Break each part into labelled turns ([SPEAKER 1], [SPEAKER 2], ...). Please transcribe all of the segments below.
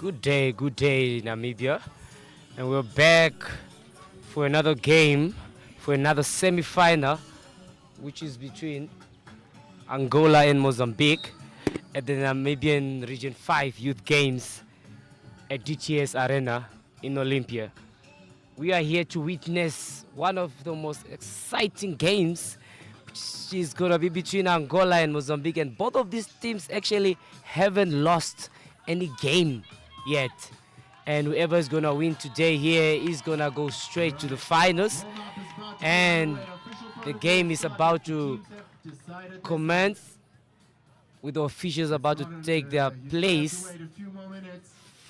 [SPEAKER 1] Good day, Namibia. And we're back for another game, for another semi-final, which is between Angola and Mozambique at the Namibian Region 5 Youth Games at DTS Arena in Olympia. We are here to witness one of the most exciting games, which is going to be between Angola and Mozambique. And both of these teams actually haven't lost any game yet. And whoever is going to win today here is going to go straight to the finals. And the game is about to commence with the officials about to take their place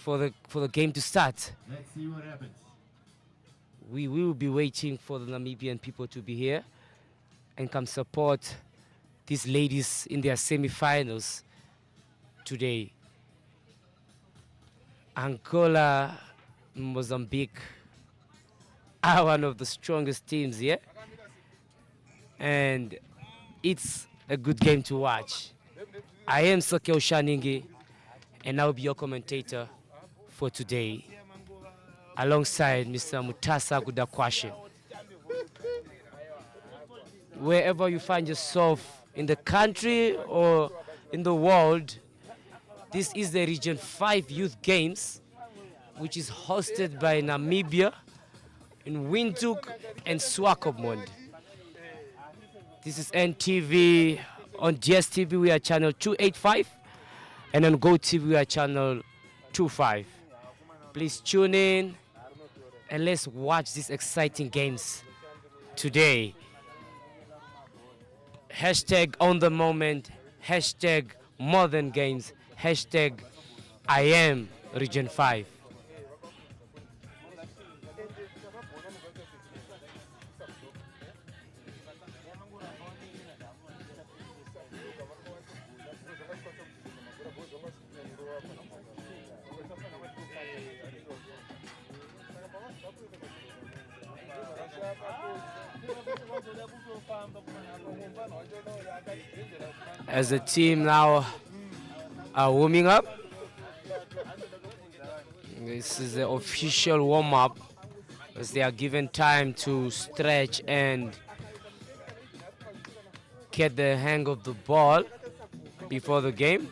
[SPEAKER 1] for the game to start.
[SPEAKER 2] Let's see what happens.
[SPEAKER 1] We will be waiting for the Namibian people to be here and come support these ladies in their semi-finals today. Angola, Mozambique are one of the strongest teams here, and it's a good game to watch. I am Sakeo Shaningi, and I'll be your commentator for today, alongside Mr. Mutasa Gudakwashe. Wherever you find yourself in the country or in the world, this is the Region 5 Youth Games, which is hosted by Namibia in Windhoek and Swakopmund. This is NTV. On DSTV we are channel 285, and on GoTV we are channel 25. Please tune in and let's watch these exciting games today. Hashtag on the moment, hashtag modern games, hashtag I am Region 5. As the team now are warming up, this is the official warm-up as they are given time to stretch and get the hang of the ball before the game.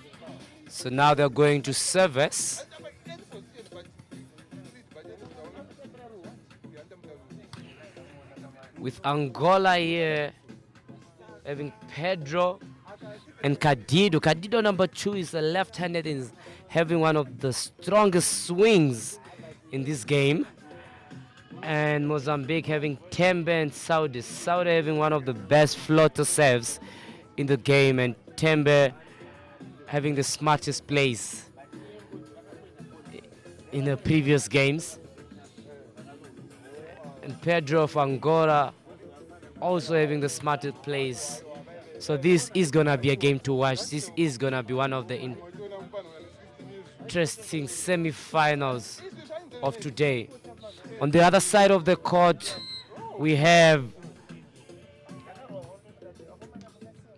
[SPEAKER 1] So now they're going to service. With Angola here having Pedro and Cadido. Cadido number 2 is a left-handed and is having one of the strongest swings in this game. And Mozambique having Tembe and Saudi. Saudi having one of the best floater serves in the game, and Tembe having the smartest plays in the previous games. And Pedro of Angola also having the smartest plays. So this is going to be a game to watch. This is going to be one of the interesting semi-finals of today. On the other side of the court, we have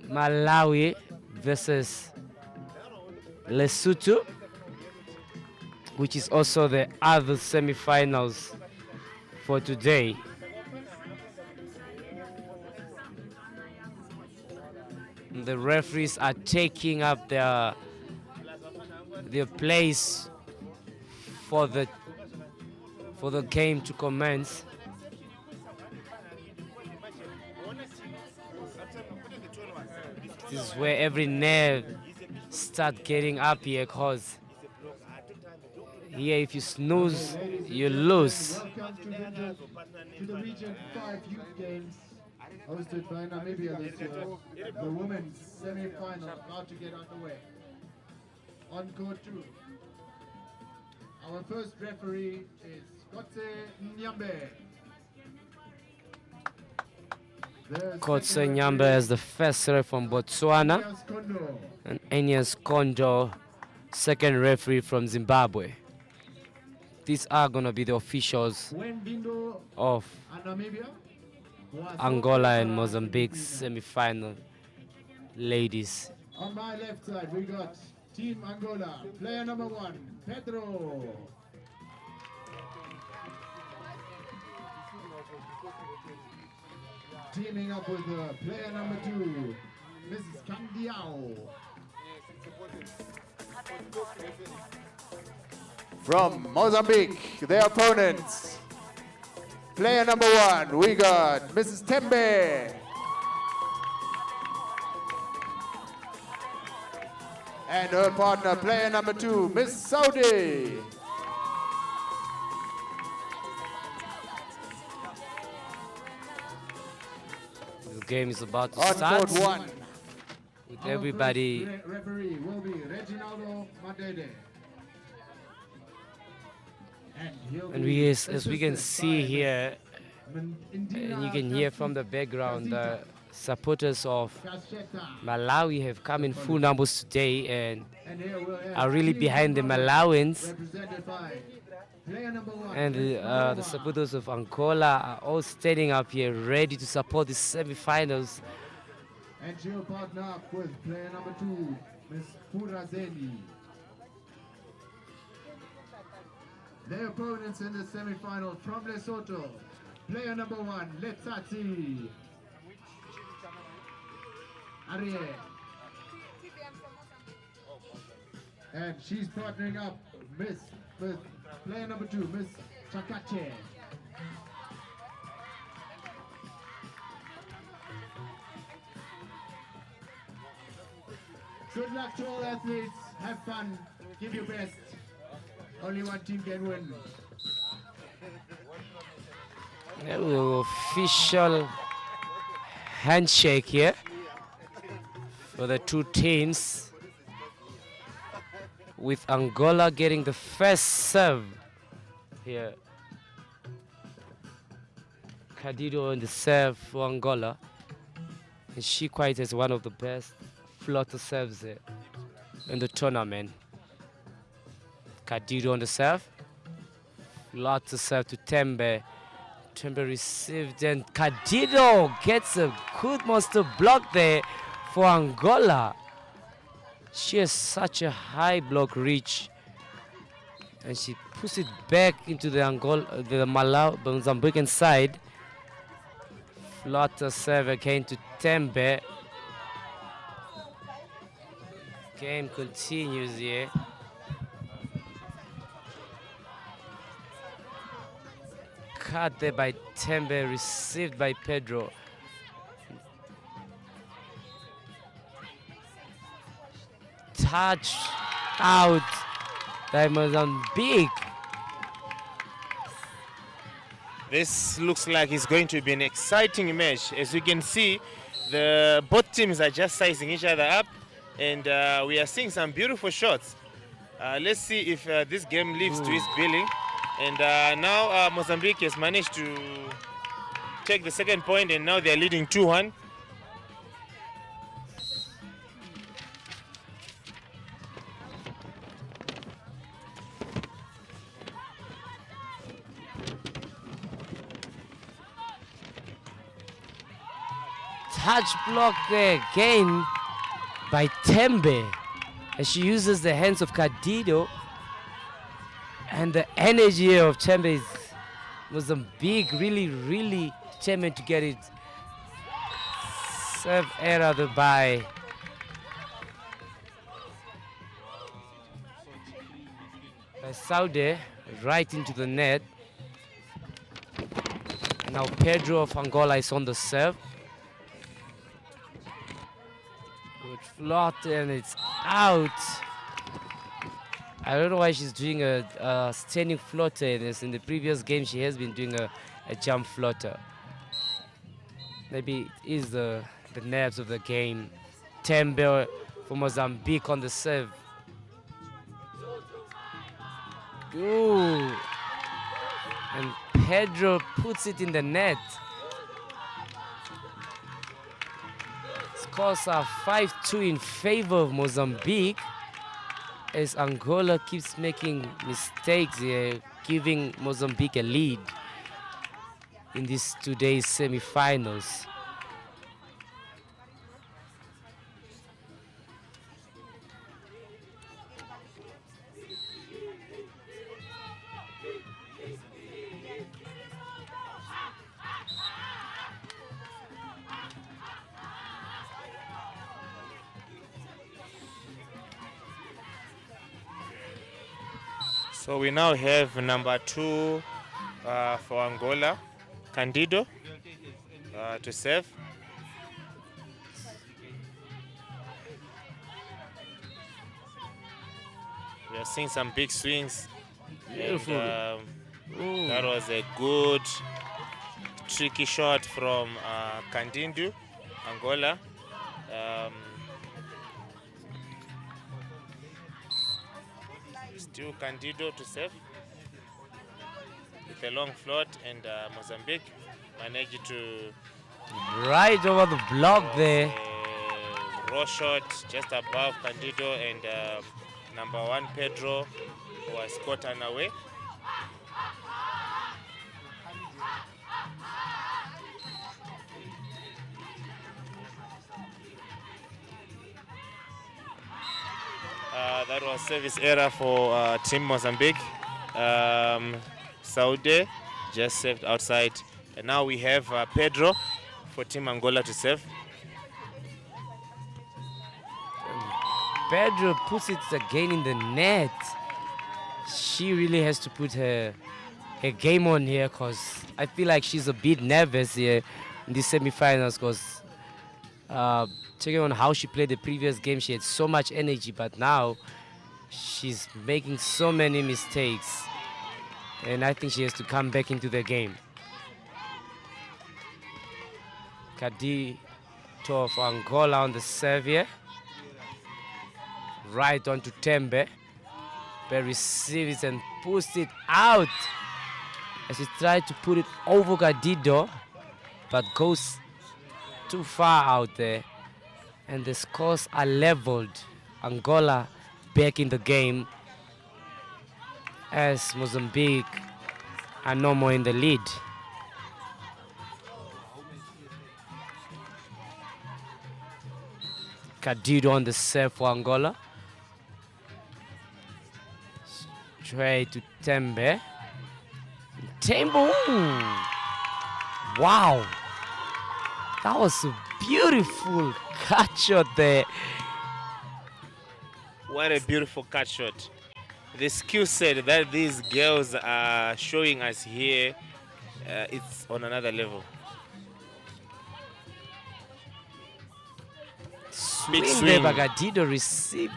[SPEAKER 1] Malawi versus Lesotho, which is also the other semi-finals for today. The referees are taking up their place for the game to commence. This is where every nerve start getting up here, cause here if you snooze, you lose.
[SPEAKER 2] Welcome to the Region 5 Youth Games hosted by Namibia this year. The women's semi-final about to get underway. On court 2. Our first referee is Kotse Nyambe.
[SPEAKER 1] Kotse Nyambe as the first referee from Botswana,
[SPEAKER 2] Elias Kondo.
[SPEAKER 1] and Enias Kondo, second referee from Zimbabwe. These are going to be the officials
[SPEAKER 2] Wendindo
[SPEAKER 1] of
[SPEAKER 2] and Namibia.
[SPEAKER 1] Angola and Mozambique's semi-final ladies.
[SPEAKER 2] On my left side, we got Team Angola, player number 1, Pedro. Teaming up with player number 2, Mrs. Candiao. From Mozambique, their opponents. Player number 1, we got Mrs. Tembe. And her partner, player number 2, Miss Saudi.
[SPEAKER 1] The game is about to
[SPEAKER 2] On
[SPEAKER 1] start.
[SPEAKER 2] court 1.
[SPEAKER 1] With everybody.
[SPEAKER 2] Referee will be Reginaldo Madede.
[SPEAKER 1] And as we can see here, and you can hear from the background, the supporters of Malawi have come in full numbers today and are really behind the Malawians. And the supporters of Angola are all standing up here ready to support the semi-finals.
[SPEAKER 2] And she'll partner up with player number 2, Ms. Furazeli. Their opponents in the semi-final from Lesotho, player number 1, Letsatsi Ariel. And she's partnering up with player number 2, Miss Chakache. Good luck to all athletes. Have fun. Give your best. Only one team can win.
[SPEAKER 1] Official handshake here for the two teams, with Angola getting the first serve here. Cadido on the serve for Angola, and she quite is one of the best floater serves in the tournament. Cadido on the serve, floater serve to Tembe. Tembe received, and Cadido gets a good monster block there for Angola. She has such a high block reach, and she puts it back into the Mozambican side. Floater serve again to Tembe. Game continues here. Cut there by Tembe, received by Pedro. Touch out by Mozambique.
[SPEAKER 3] This looks like it's going to be an exciting match. As you can see, both teams are just sizing each other up, and we are seeing some beautiful shots. Let's see if this game lives to its billing. And now Mozambique has managed to take the second point, and now they're leading 2-1.
[SPEAKER 1] Touch block there again by Tembe, and she uses the hands of Cadido, and the energy of Tembe is Mozambique really determined to get it. Serve error by Saudi, right into the net. And now Pedro of Angola is on the serve. Good float, and it's out. I don't know why she's doing a standing floater in this. In the previous game, she has been doing a jump floater. Maybe it is the nerves of the game. Tembe for Mozambique on the serve. Ooh. And Pedro puts it in the net. Scores are 5-2 in favor of Mozambique, as Angola keeps making mistakes here, giving Mozambique a lead in these today's semi-finals.
[SPEAKER 3] So we now have number 2 for Angola, Candido, to serve. We are seeing some big swings.
[SPEAKER 1] Beautiful.
[SPEAKER 3] And that was a good, tricky shot from Candido, Angola. Still Candido to serve with a long float, and Mozambique managed to
[SPEAKER 1] Right over the block there.
[SPEAKER 3] a raw shot just above Candido, and number 1 Pedro was caught unaware. That was service error for Team Mozambique. Saude just served outside, and now we have Pedro for Team Angola to serve.
[SPEAKER 1] Pedro puts it again in the net. She really has to put her game on here, because I feel like she's a bit nervous here in the semifinals, because checking on how she played the previous game, she had so much energy, but now she's making so many mistakes, and I think she has to come back into the game. Cadito for Angola on the serve here. Right onto Tembe. Tembe receives and puts it out as he tried to put it over Cadito, but goes too far out there. And the scores are leveled. Angola back in the game as Mozambique are no more in the lead. Cadito on the serve for Angola. Straight to Tembe. Tembe, wow. That was a beautiful cut shot there.
[SPEAKER 3] What a beautiful cut shot. The skill set that these girls are showing us here, it's on another level.
[SPEAKER 1] Swing there, Cadito received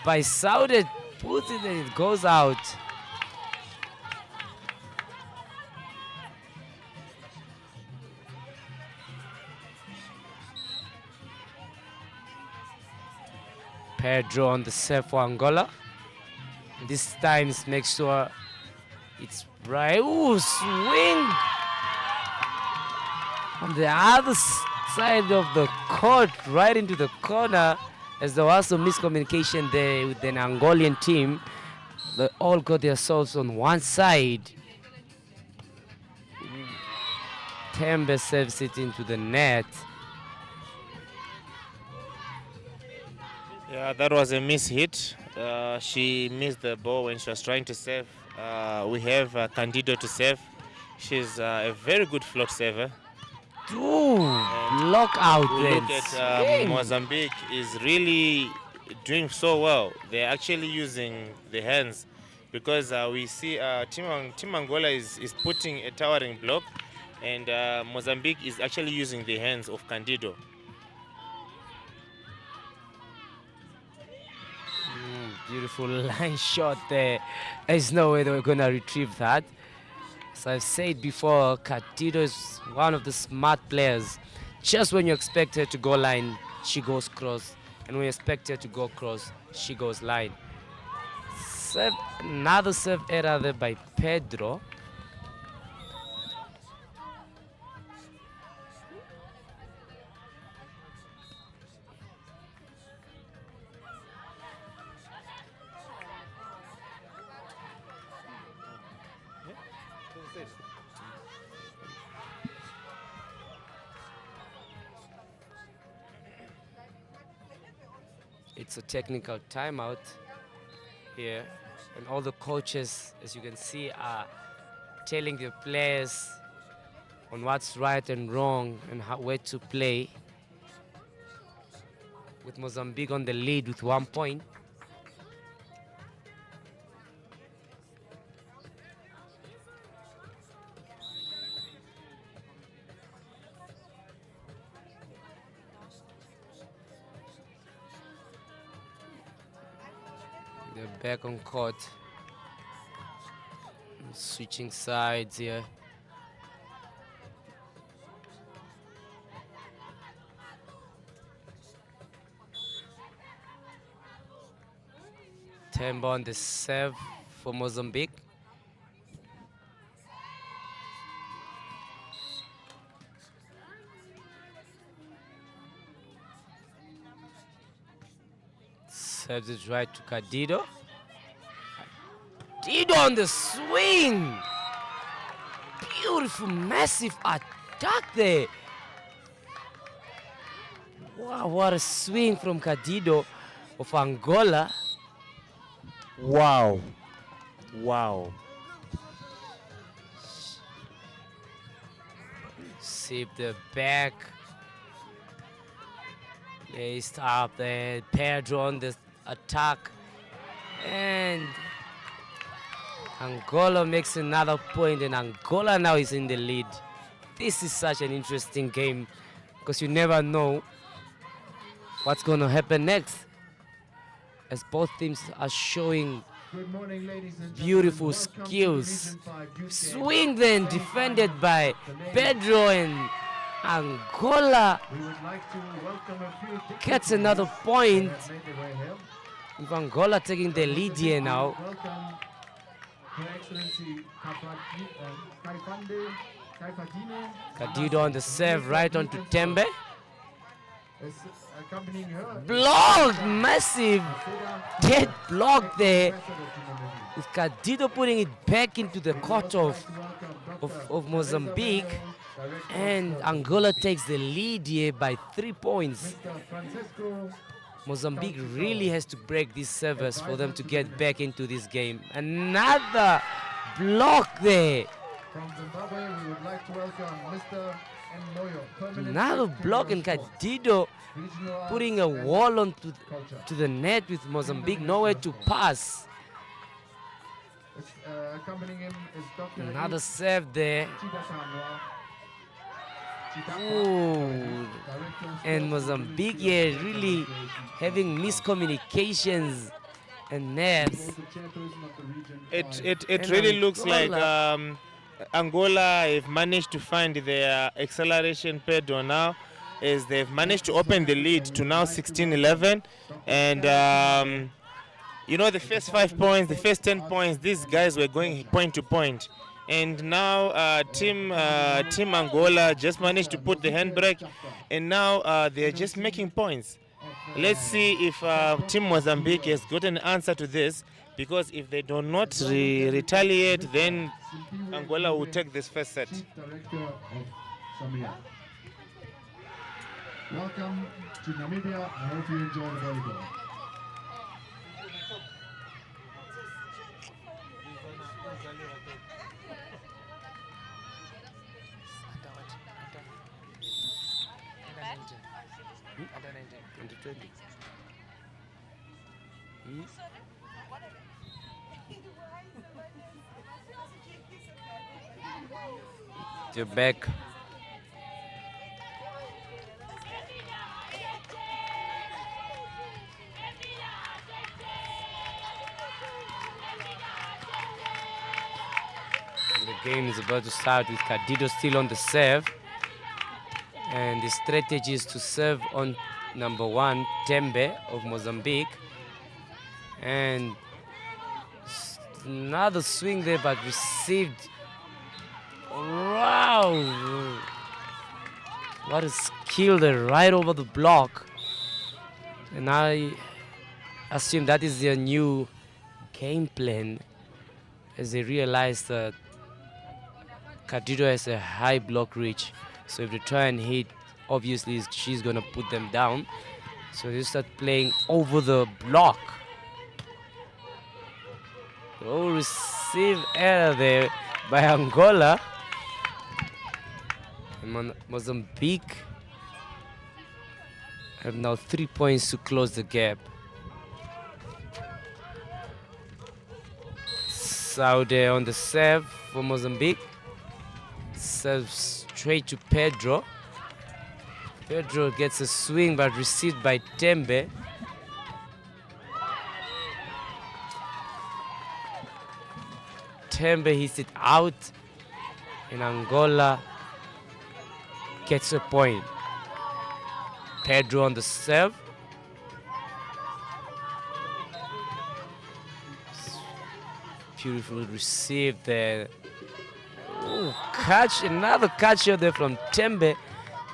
[SPEAKER 1] by Saude, puts it and it goes out. Pedro on the serve for Angola. This time, make sure it's right. Ooh, swing on the other side of the court, right into the corner, as there was some miscommunication there with an Angolan team. They all got their themselves on one side. Tembe serves it into the net.
[SPEAKER 3] Yeah, that was a miss hit. She missed the ball when she was trying to serve. We have Candido to serve. She's a very good float server.
[SPEAKER 1] Ooh, block out there.
[SPEAKER 3] Look at Mozambique is really doing so well. They're actually using the hands, because we see Team Angola is putting a towering block, and Mozambique is actually using the hands of Candido.
[SPEAKER 1] Beautiful line shot there. There's no way they're going to retrieve that. So I've said before, Cadito is one of the smart players. Just when you expect her to go line, she goes cross. And when you expect her to go cross, she goes line. Another serve error there by Pedro. It's a technical timeout here, and all the coaches, as you can see, are telling the players on what's right and wrong and where to play. With Mozambique on the lead with 1 point. They're back on court. Switching sides here. Temba on the serve for Mozambique. Serves it right to Cadido. Cadido on the swing. Beautiful, massive attack there. Wow, what a swing from Cadido of Angola.
[SPEAKER 3] Wow. Wow.
[SPEAKER 1] Save the back. Placed up there. Pedro on the attack. And Angola makes another point, and Angola now is in the lead. This is such an interesting game because you never know what's going to happen next, as both teams are showing
[SPEAKER 2] Good morning, ladies and
[SPEAKER 1] beautiful
[SPEAKER 2] gentlemen. Welcome to the
[SPEAKER 1] skills.
[SPEAKER 2] Region 5 Youth Games.
[SPEAKER 1] Swing then defended by Pedro, and Angola
[SPEAKER 2] We would like to welcome a few ticket
[SPEAKER 1] gets another point.
[SPEAKER 2] holders that made their way here.
[SPEAKER 1] With Angola taking the lead here now.
[SPEAKER 2] Welcome Her Excellency Kaifadine.
[SPEAKER 1] Cadido on the serve right onto Tembe.
[SPEAKER 2] Is accompanying her.
[SPEAKER 1] Blocked, massive dead block there.
[SPEAKER 2] Ambassador to Mozambique.
[SPEAKER 1] With Cadido putting it back into the court of
[SPEAKER 2] Welcome Dr.
[SPEAKER 1] Mozambique.
[SPEAKER 2] Director
[SPEAKER 1] And
[SPEAKER 2] of
[SPEAKER 1] Angola takes the lead here by 3 points.
[SPEAKER 2] Mr. Francisco
[SPEAKER 1] Mozambique really has to break these servers for them to get back into this game. Another block there.
[SPEAKER 2] from Zimbabwe. We would like to welcome Mr. Moyo, permanent
[SPEAKER 1] Another
[SPEAKER 2] secretary
[SPEAKER 1] block, and
[SPEAKER 2] of sports,
[SPEAKER 1] Cadido
[SPEAKER 2] regional arts
[SPEAKER 1] putting a
[SPEAKER 2] and
[SPEAKER 1] wall onto
[SPEAKER 2] culture.
[SPEAKER 1] to the net with Mozambique nowhere to pass.
[SPEAKER 2] Accompanying him is Dr.
[SPEAKER 1] Another serve there. Ooh. And Mozambique here really having miscommunications and nerves.
[SPEAKER 3] It
[SPEAKER 1] And
[SPEAKER 3] really looks like
[SPEAKER 1] Angola.
[SPEAKER 3] Angola have managed to find their acceleration pedal now, as they've managed to open the lead to now 16-11. And you know, the first 5 points, the first 10 points, these guys were going point to point. And now team Angola just managed to put the handbrake, and now they're just making points. Let's see if Team Mozambique has got an answer to this, because if they do not retaliate, then Angola will take this first set.
[SPEAKER 2] Chief Director of Zambia. Welcome to Namibia. I hope you enjoy the volleyball.
[SPEAKER 1] You're back. The game is about to start with Cadido still on the serve. And the strategy is to serve on number 1, Tembe of Mozambique. And another swing there, but received. Wow! What a skill there, right over the block. And I assume that is their new game plan, as they realize that Cadido has a high block reach. So if they try and hit, obviously she's going to put them down. So they start playing over the block. Oh, receive error there by Angola. And Mozambique have now 3 points to close the gap. Saudi on the serve for Mozambique. Serves straight to Pedro. Pedro gets a swing but received by Tembe. Tembe hits it out, and Angola gets a point. Pedro on the serve. Beautifully received there. Ooh, catch, another catch out there from Tembe,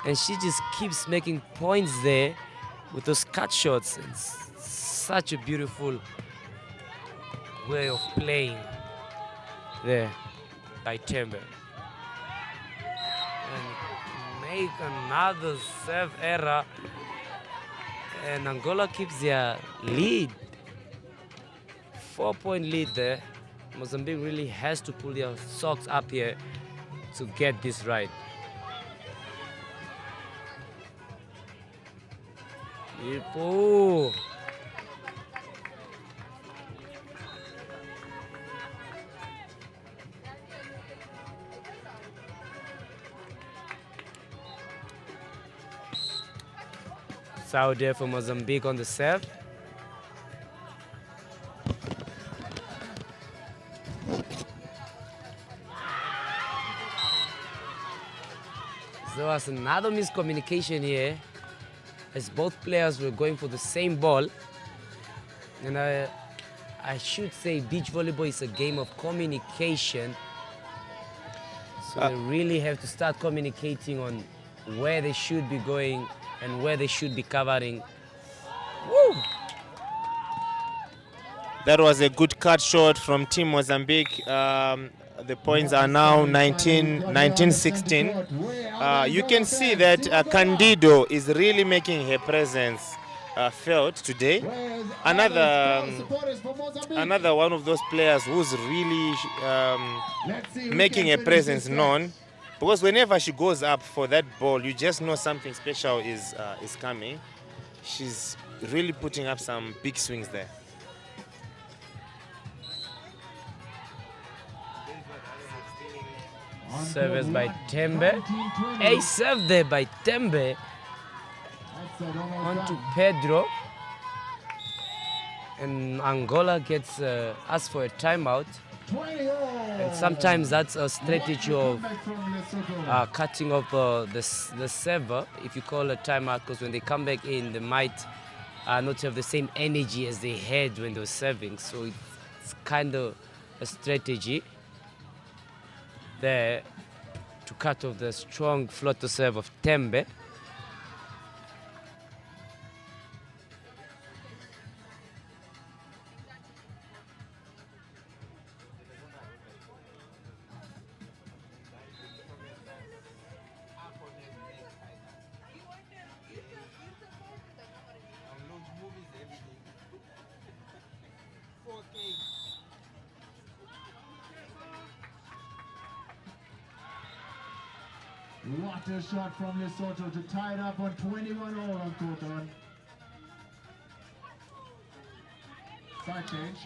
[SPEAKER 1] and she just keeps making points there with those cut shots. And such a beautiful way of playing there by Tembe. And make another serve error, and Angola keeps their lead. 4-point lead there. Mozambique really has to pull their socks up here to get this right. Oh. It's out there for Mozambique on the serve. There was another miscommunication here, as both players were going for the same ball. And I should say beach volleyball is a game of communication. So they really have to start communicating on where they should be going and where they should be covering. Woo!
[SPEAKER 3] That was a good cut shot from Team Mozambique. The points are now 19-16. You can see that Candido is really making her presence felt today. Another one of those players who's really making a presence known, because whenever she goes up for that ball, you just know something special is coming. She's really putting up some big swings there.
[SPEAKER 1] Service by Tembe. A serve there by Tembe. On to Pedro. And Angola gets asked for a timeout. And sometimes that's a strategy of cutting off the server, if you call a timeout, because when they come back in, they might not have the same energy as they had when they were serving. So it's kind of a strategy there to cut off the strong floater serve of Tembe.
[SPEAKER 2] What a shot from Lesotho to tie it up on 21 all on Toton. Side change.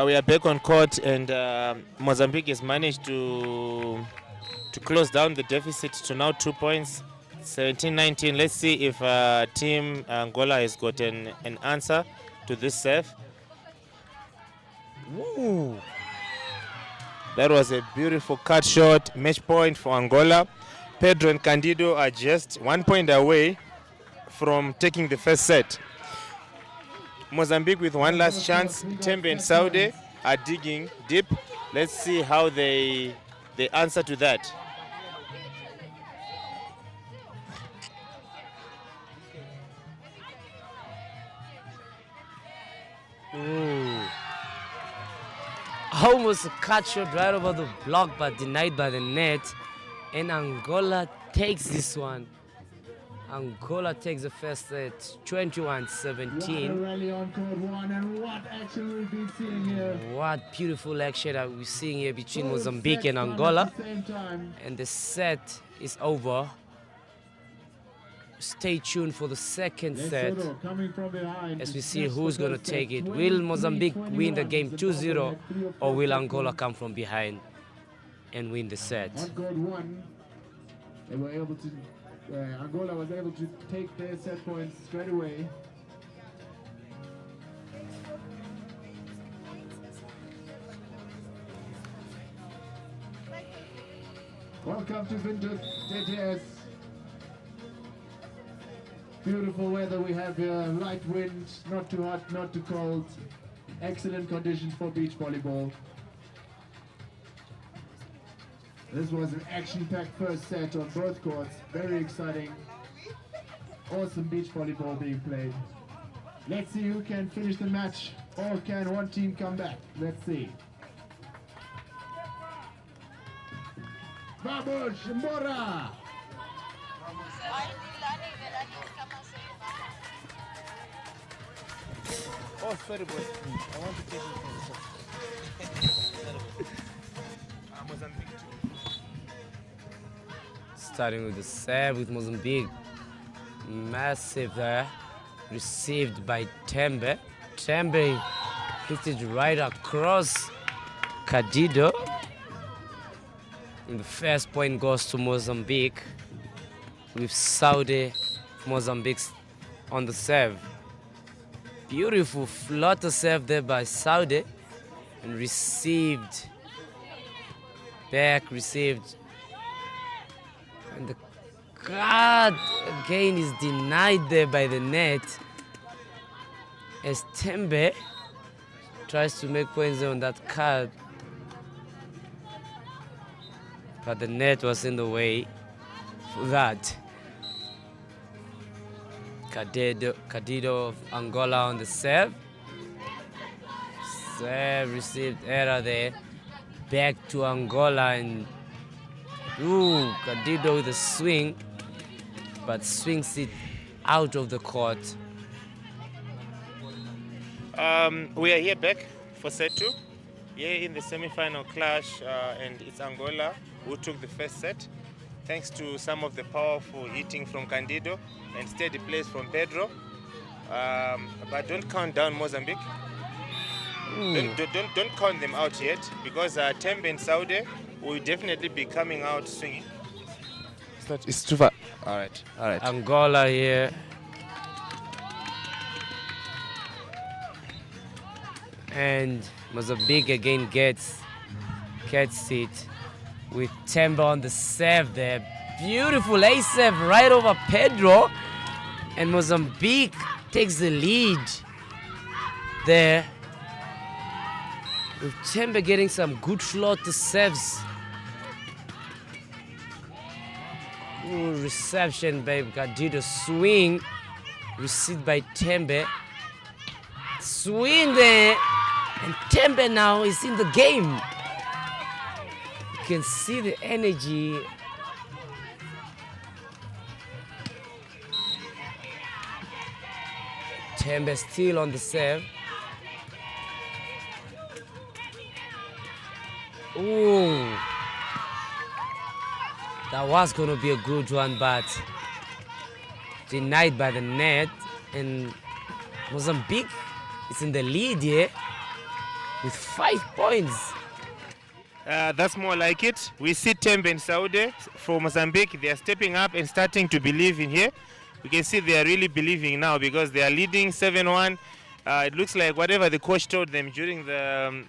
[SPEAKER 3] We are back on court, and Mozambique has managed to close down the deficit to now 2 points, 17-19. Let's see if Team Angola has got an answer to this serve.
[SPEAKER 1] Woo.
[SPEAKER 3] That was a beautiful cut shot. Match point for Angola. Pedro and Candido are just 1 point away from taking the first set. Mozambique with one last chance. Tembe and Saudi are digging deep. Let's see how they answer to that.
[SPEAKER 1] Ooh. Almost a cut shot right over the block, but denied by the net. And Angola takes this one. Angola takes the first set, 21-17.
[SPEAKER 2] What action we've been seeing here.
[SPEAKER 1] What beautiful action that we're seeing here between Mozambique and Angola. And the set is over. Stay tuned for the second set as we see who's going to take it. Will Mozambique win the game 2-0, or will Angola come from behind and win the set?
[SPEAKER 2] They were able to, Angola was able to take their set points straight away. Welcome to Vintage DTS. Beautiful weather we have here, light wind, not too hot, not too cold. Excellent conditions for beach volleyball. This was an action-packed first set on both courts. Very exciting. Awesome beach volleyball being played. Let's see who can finish the match, or can one team come back? Let's see. Vamos, Mbora!
[SPEAKER 3] Oh, sorry, boy. I want to take you Mozambique.
[SPEAKER 1] Starting with the serve with Mozambique. Massive there. Received by Tembe. Tembe hits it right across Cadido. And the first point goes to Mozambique, with Saudi Mozambique on the serve. Beautiful flutter serve there by Saudi, and received, back received. And the card again is denied there by the net, as Tembe tries to make points on that card. But the net was in the way for that. Cadido of Angola on the serve. Serve received error there. Back to Angola, and Cadido with a swing, but swings it out of the court.
[SPEAKER 3] We are here back for set 2. Here in the semi-final clash, and it's Angola who took the first set, thanks to some of the powerful hitting from Candido and steady plays from Pedro. But don't count down Mozambique. Don't count them out yet, because Tembe and Saudi will definitely be coming out swinging. It's too far. All right.
[SPEAKER 1] Angola here. And Mozambique again gets it with Tembe on the serve there. Beautiful ace serve right over Pedro, and Mozambique takes the lead there, with Tembe getting some good floater serves. Reception by Cadido, swing, received by Tembe. Swing there, and Tembe now is in the game. You can see the energy. Tembe still on the serve. Ooh, that was going to be a good one, but denied by the net. And Mozambique is in the lead here with 5 points.
[SPEAKER 3] That's more like it. We see Tembe and Saudi for Mozambique. They are stepping up and starting to believe in here. We can see they are really believing now, because they are leading 7-1. It looks like whatever the coach told them during the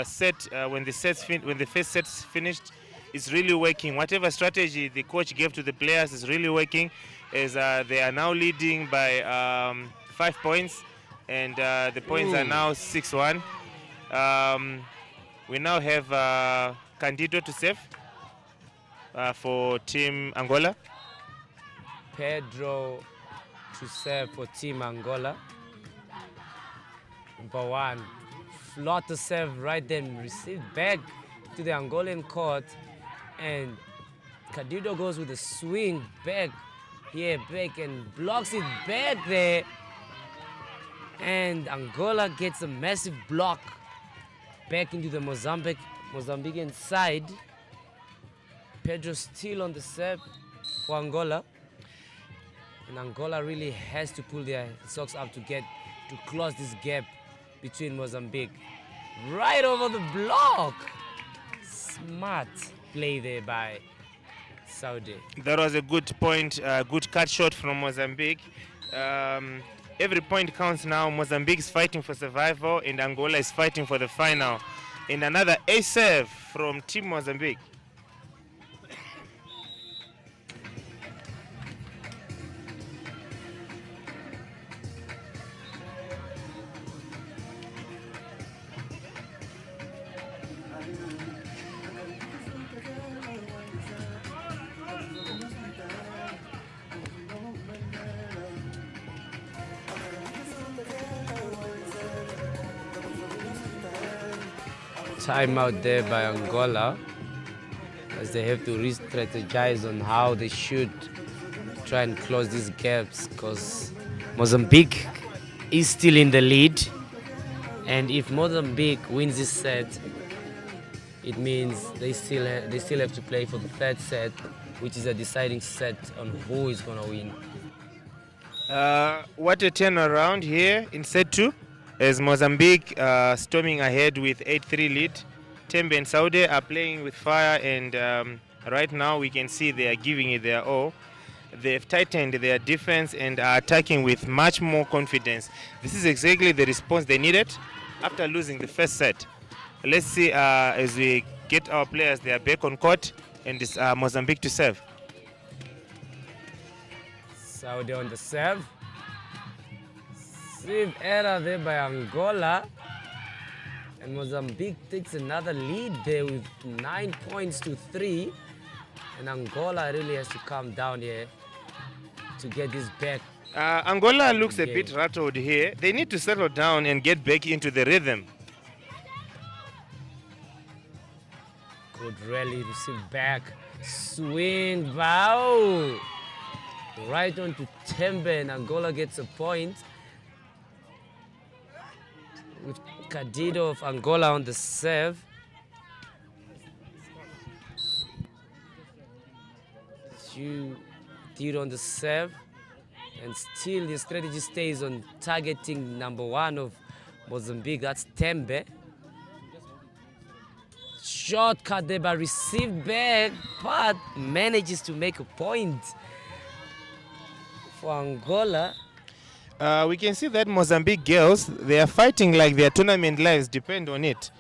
[SPEAKER 3] set, when the first set's finished, is really working. Whatever strategy the coach gave to the players is really working, as they are now leading by 5 points, and the points are now 6-1. We now have Candido to serve for Team Angola.
[SPEAKER 1] Pedro to serve for Team Angola. Number 1, flutter serve right then, received back to the Angolan court, and Candido goes with a swing back here, back, and blocks it back there, and Angola gets a massive block back into the Mozambican side. Pedro still on the serve for Angola, and Angola really has to pull their socks up to close this gap between Mozambique. Right over the block. Smart play there by Saudi.
[SPEAKER 3] That was a good point, good cut shot from Mozambique. Every point counts now. Mozambique is fighting for survival, and Angola is fighting for the final. And another ace serve from Team Mozambique.
[SPEAKER 1] timeout there by Angola, as they have to re-strategize on how they should try and close these gaps, because Mozambique is still in the lead, and if Mozambique wins this set, it means they still have to play for the third set, which is a deciding set on who is going to win.
[SPEAKER 3] What a turnaround here in set 2, as Mozambique storming ahead with 8-3 lead. Tembe and Saudi are playing with fire, and right now we can see they are giving it their all. They've tightened their defense and are attacking with much more confidence. This is exactly the response they needed after losing the first set. Let's see as we get our players, they are back on court, and it's Mozambique to serve.
[SPEAKER 1] Saudi on the serve. Serve error there by Angola. And Mozambique takes another lead there with 9 points to 3. And Angola really has to calm down here to get this back.
[SPEAKER 3] Angola looks a bit rattled here. They need to settle down and get back into the rhythm.
[SPEAKER 1] Good rally, receive back. Swing, wow! Right on to Tembe, and Angola gets a point. With Cadido of Angola on the serve. Cadido on the serve. And still the strategy stays on targeting number 1 of Mozambique, that's Tembe. Shortcut there, but received back, but manages to make a point for Angola.
[SPEAKER 3] We can see that Mozambique girls, they are fighting like their tournament lives depend on it.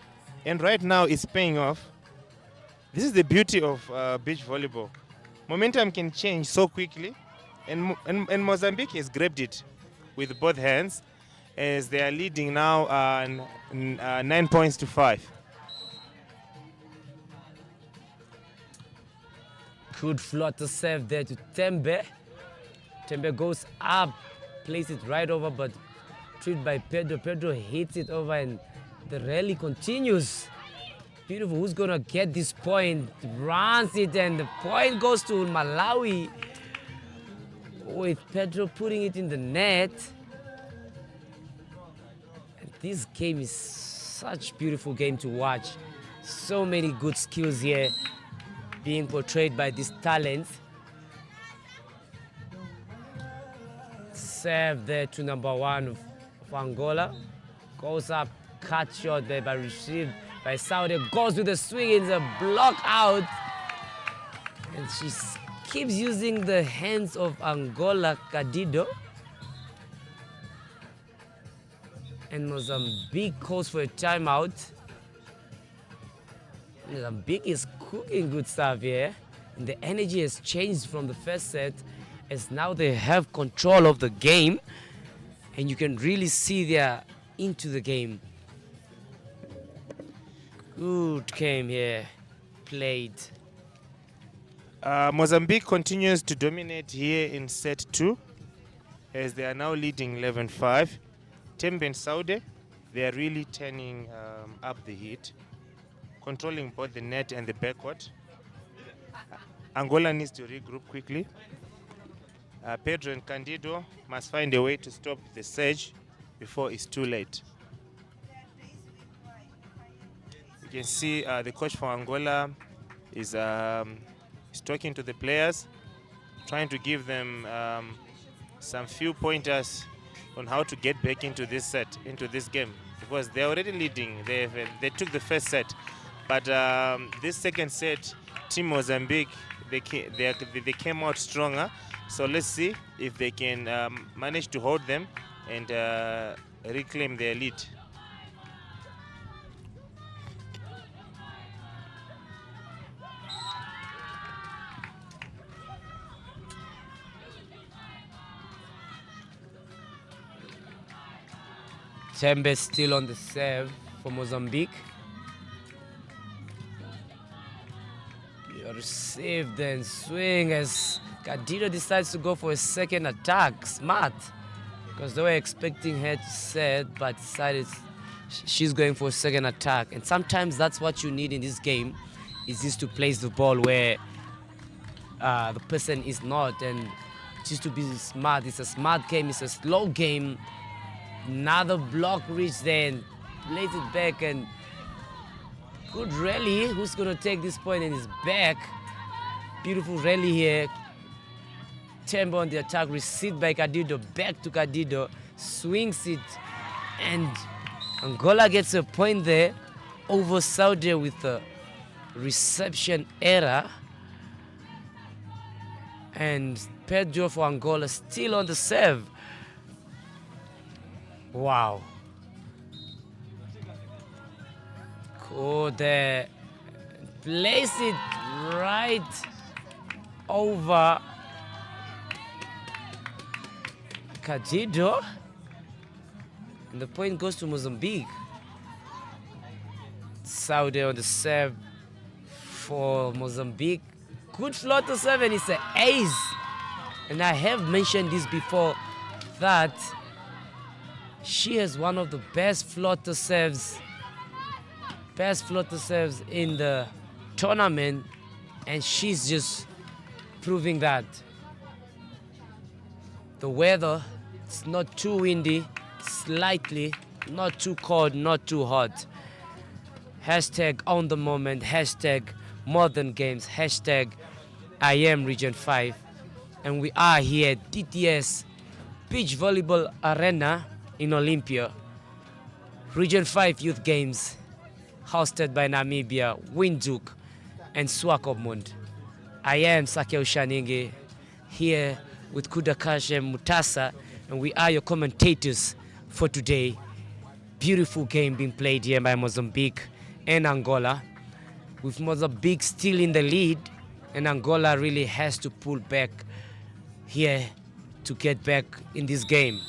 [SPEAKER 3] And right now it's paying off. This is the beauty of beach volleyball. Momentum can change so quickly. And Mozambique has grabbed it with both hands, as they are leading now 9 points to 5.
[SPEAKER 1] Good flutter serve there to Tembe. Tembe goes up, plays it right over, but treated by Pedro. Pedro hits it over, and the rally continues. Beautiful. Who's going to get this point? Runs it, and the point goes to Malawi, with Pedro putting it in the net. And this game is such a beautiful game to watch. So many good skills here being portrayed by this talent. Serve there to number 1 of Angola. Goes up, cut shot there, but received by Saudi. Goes with the swing, it's a block out. And she keeps using the hands of Angola, Cadido. And Mozambique calls for a timeout. Mozambique is cooking good stuff here. And the energy has changed from the first set, as now they have control of the game. And you can really see they're into the game. Good game here, played.
[SPEAKER 3] Mozambique continues to dominate here in set 2, as they are now leading 11-5. Tembe and Saudi, they are really turning up the heat, controlling both the net and the backcourt. Angola needs to regroup quickly. Pedro and Candido must find a way to stop the surge before it's too late. You can see the coach for Angola is talking to the players, trying to give them some few pointers on how to get back into this set, into this game, because they're already leading. They took the first set, but this second set, Team Mozambique, they came out stronger. So let's see if they can manage to hold them and reclaim their lead.
[SPEAKER 1] Tembe still on the serve for Mozambique. Received and swing as Cadido decides to go for a second attack. Smart, because they were expecting her to set, but decided She's going for a second attack, and sometimes that's what you need in this game, is just to place the ball where the person is not, and just to be smart. It's a smart game, it's a slow game. Another block reach there and plays it back, and good rally. Who's going to take this point in his back? Beautiful rally here. Tembe on the attack, received by Kadido, back to Kadido, swings it, and Angola gets a point there over Saudi with a reception error. And Pedro for Angola still on the serve. Wow. Go there. Place it right over Kadido. And the point goes to Mozambique. Saudi on the serve for Mozambique. Good float to serve, and it's an ace. And I have mentioned this before, that she has one of the best floater serves in the tournament, and she's just proving that. The weather, it's not too windy, slightly, not too cold, not too hot. Hashtag on the moment, hashtag modern games, hashtag I am Region 5. And we are here at DTS Beach Volleyball Arena in Olympia. Region 5 Youth Games, hosted by Namibia, Windhoek, and Swakopmund. I am Sakeo Shaningi, here with Kudakashe Mutasa, and we are your commentators for today. Beautiful game being played here by Mozambique and Angola, with Mozambique still in the lead, and Angola really has to pull back here to get back in this game.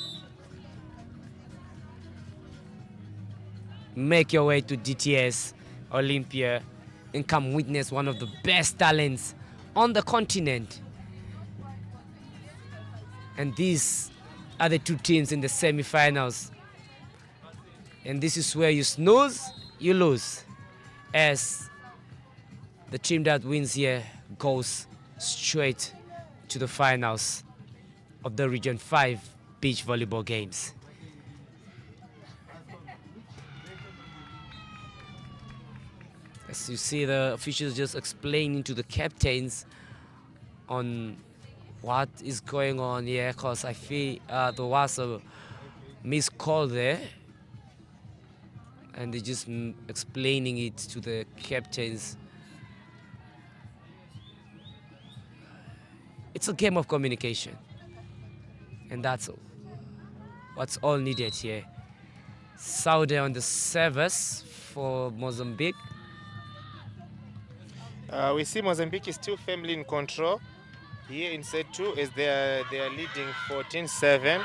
[SPEAKER 1] Make your way to DTS Olympia and come witness one of the best talents on the continent. And these are the two teams in the semi-finals. And this is where you snooze, you lose, as the team that wins here goes straight to the finals of the Region 5 Beach Volleyball Games. As you see, the officials just explaining to the captains on what is going on here, because I feel there was a missed call there, and they're just explaining it to the captains. It's a game of communication, and that's what's all needed here. Saudi on the service for Mozambique.
[SPEAKER 3] We see Mozambique is still firmly in control here in set 2, as they are leading 14-7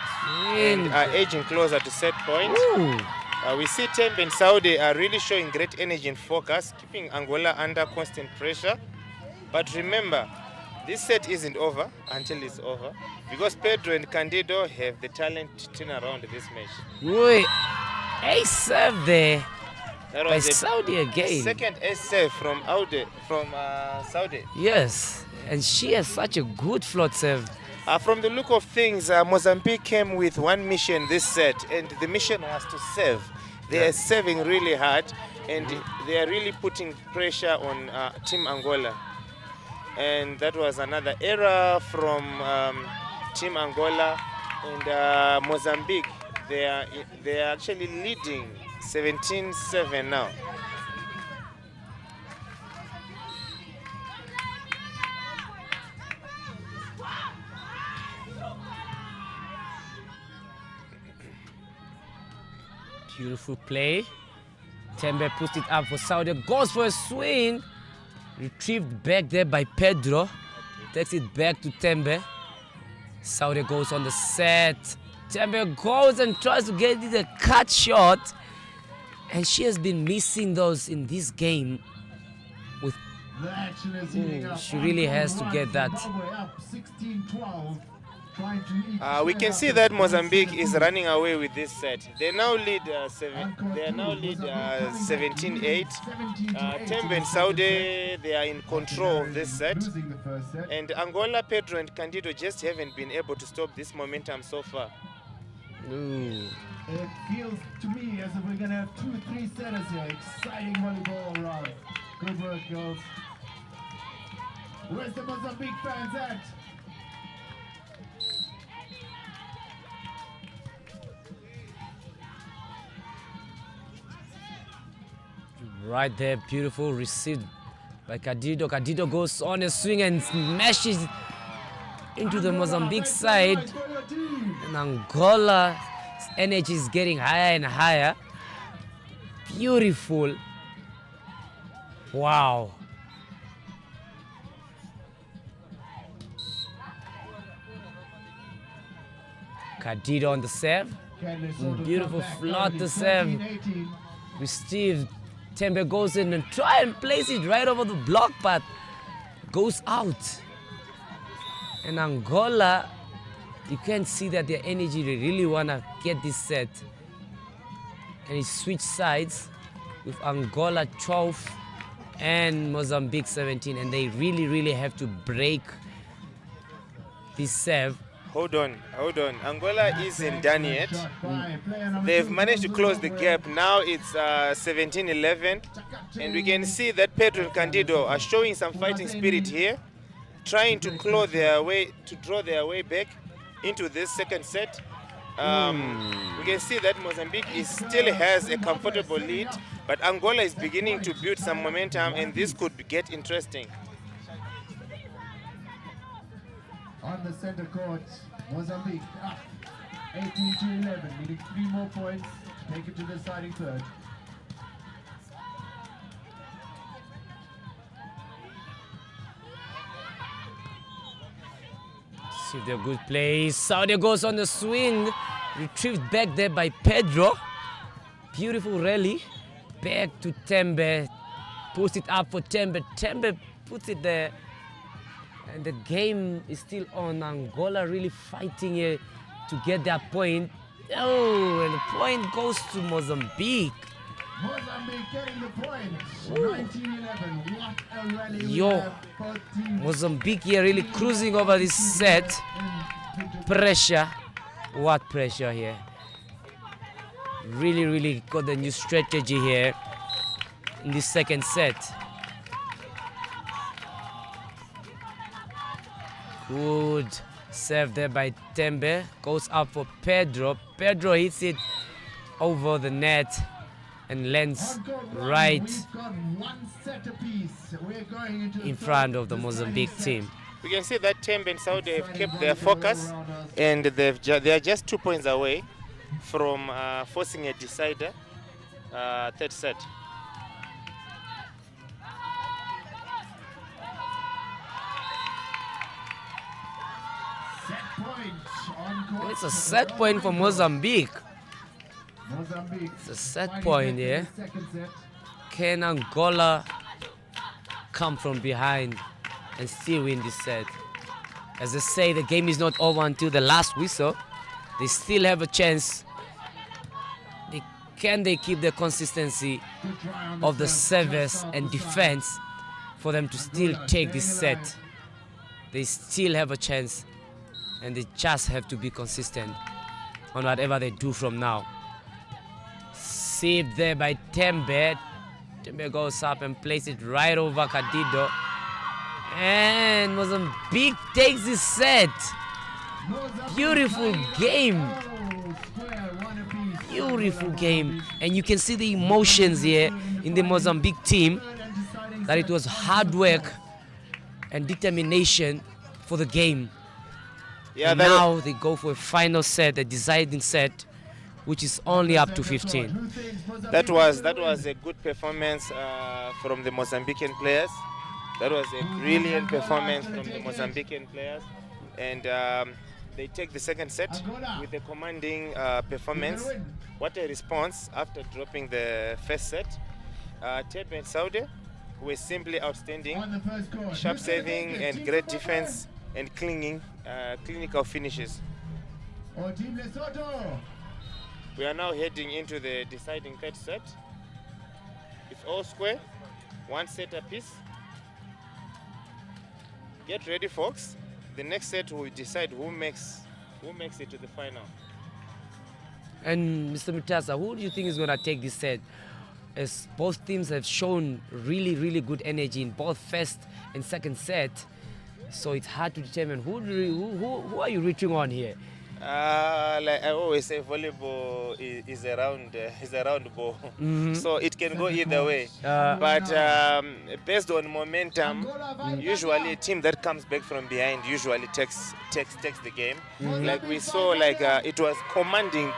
[SPEAKER 3] and are edging closer to set point. We see Tembe and Saudi are really showing great energy and focus, keeping Angola under constant pressure. But remember, this set isn't over until it's over, because Pedro and Candido have the talent to turn around this match.
[SPEAKER 1] Wait, ace serve there
[SPEAKER 3] That
[SPEAKER 1] by
[SPEAKER 3] was the
[SPEAKER 1] Saudi again.
[SPEAKER 3] second ace serve from Saudi.
[SPEAKER 1] Yes, and she has such a good float serve.
[SPEAKER 3] From the look of things, Mozambique came with one mission this set, and the mission was to serve. They are serving really hard, and they are really putting pressure on Team Angola. And that was another error from Team Angola, and Mozambique. They are actually leading 17-7 now.
[SPEAKER 1] Beautiful play. Tembe puts it up for Saudi. Goes for a swing. Retrieved back there by Pedro. Takes it back to Tembe. Saudi goes on the set. Tembe goes and tries to get it a cut shot. And she has been missing those in this game. With
[SPEAKER 2] The action is heating up.
[SPEAKER 1] she really has to get that.
[SPEAKER 2] Zimbabwe up 16-12. trying to eat
[SPEAKER 3] We can see that Mozambique is running away with this set. They now lead 17-8. Tembe and Saudi, they are in control of this set.
[SPEAKER 2] losing the first set.
[SPEAKER 3] And Angola, Pedro and Candido just haven't been able to stop this momentum so far.
[SPEAKER 1] Ooh.
[SPEAKER 2] It feels to me as if we're going to have 2-3 setters here. Exciting volleyball all around. Good work, girls. Where's the Mozambique fans at?
[SPEAKER 1] Right there, beautiful, received by Candido. Candido goes on a swing and smashes into the Mozambique side. And Angola's energy is getting higher and higher. Beautiful. Wow. Candido on the serve. Beautiful flutter serve. Received. Tembe goes in and try and place it right over the block, but goes out. And Angola, you can see that their energy, they really want to get this set. And he switched sides with Angola 12 and Mozambique 17. And they really have to break this serve.
[SPEAKER 3] Hold on. Angola isn't done yet. They've managed to close the gap. Now it's 17-11. And we can see that Pedro and Candido are showing some fighting spirit here, trying to claw their way, to draw their way back into this second set. We can see that Mozambique still has a comfortable lead, but Angola is beginning to build some momentum, and this could get interesting.
[SPEAKER 2] On the center court, Mozambique up 18-11, needing 3 more points to take it to the deciding third.
[SPEAKER 1] See the good play. Saudi goes on the swing. Retrieved back there by Pedro. Beautiful rally. Back to Tembe. Puts it up for Tembe. Tembe puts it there. And the game is still on. Angola really fighting here to get their point. Oh, and the point goes to Mozambique.
[SPEAKER 2] Mozambique getting the point. 19-11. What a rally.
[SPEAKER 1] Yo, Mozambique here really cruising over this set. Pressure. What pressure here. Really got the new strategy here in this second set. Good serve there by Tembe. Goes up for Pedro. Pedro hits it over the net and lands right in front of the Mozambique team.
[SPEAKER 3] We can see that Tembe and Saudi have kept their focus, and they are just 2 points away from forcing a decider, third set.
[SPEAKER 1] It's a set point for Mozambique.
[SPEAKER 2] Mozambique.
[SPEAKER 1] It's a set point here. Can Angola come from behind and still win this set? As they say, the game is not over until the last whistle. They still have a chance. Can they keep the consistency of the service and defense for them to still take this set? They still have a chance, and they just have to be consistent on whatever they do from now. Saved there by Tembe. Tembe goes up and places it right over Candido. And Mozambique takes this set. Beautiful game. Beautiful game. And you can see the emotions here in the Mozambique team, that it was hard work and determination for the game.
[SPEAKER 3] Yeah,
[SPEAKER 1] and now they go for a final set, a deciding set, which is only up to 15.
[SPEAKER 3] That was a good performance from the Mozambican players. That was a brilliant performance from the Mozambican players, and they take the second set with a commanding performance. What a response after dropping the first set. Tembe and Saudi were simply outstanding. Sharp saving and great defense and clinical finishes.
[SPEAKER 2] Or Team Lesotho.
[SPEAKER 3] We are now heading into the deciding third set. It's all square, one set apiece. Get ready, folks. The next set will decide who makes it to the final.
[SPEAKER 1] And Mr. Mutasa, who do you think is going to take this set? As both teams have shown really, really good energy in both first and second set, so it's hard to determine who are you reaching on here.
[SPEAKER 3] Like I always say, volleyball is a round ball, so it can go either way. But based on momentum, usually a team that comes back from behind usually takes the game. Like we saw, like it was a commanding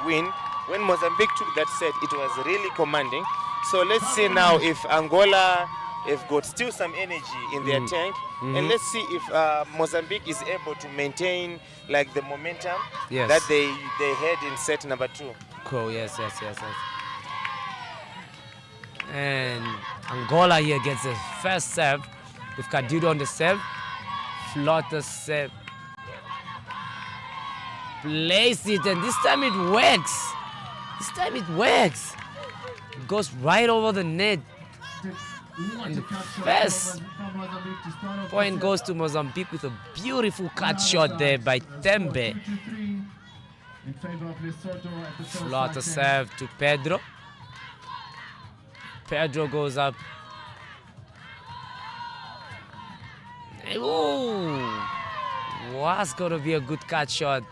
[SPEAKER 3] win. When Mozambique took that set, it was really commanding. So let's see now if Angola have got still some energy in their tank, and let's see if Mozambique is able to maintain like the momentum that they had in set number 2.
[SPEAKER 1] Cool. Yes. And Angola here gets the first serve with Cadido on the serve. Flotter serve. Place it, and this time it works. It goes right over the net. And the first point goes to Mozambique with a beautiful cut shot there by Tembe. Flotter serve to Pedro. Pedro goes up. Ooh, was going to be a good cut shot,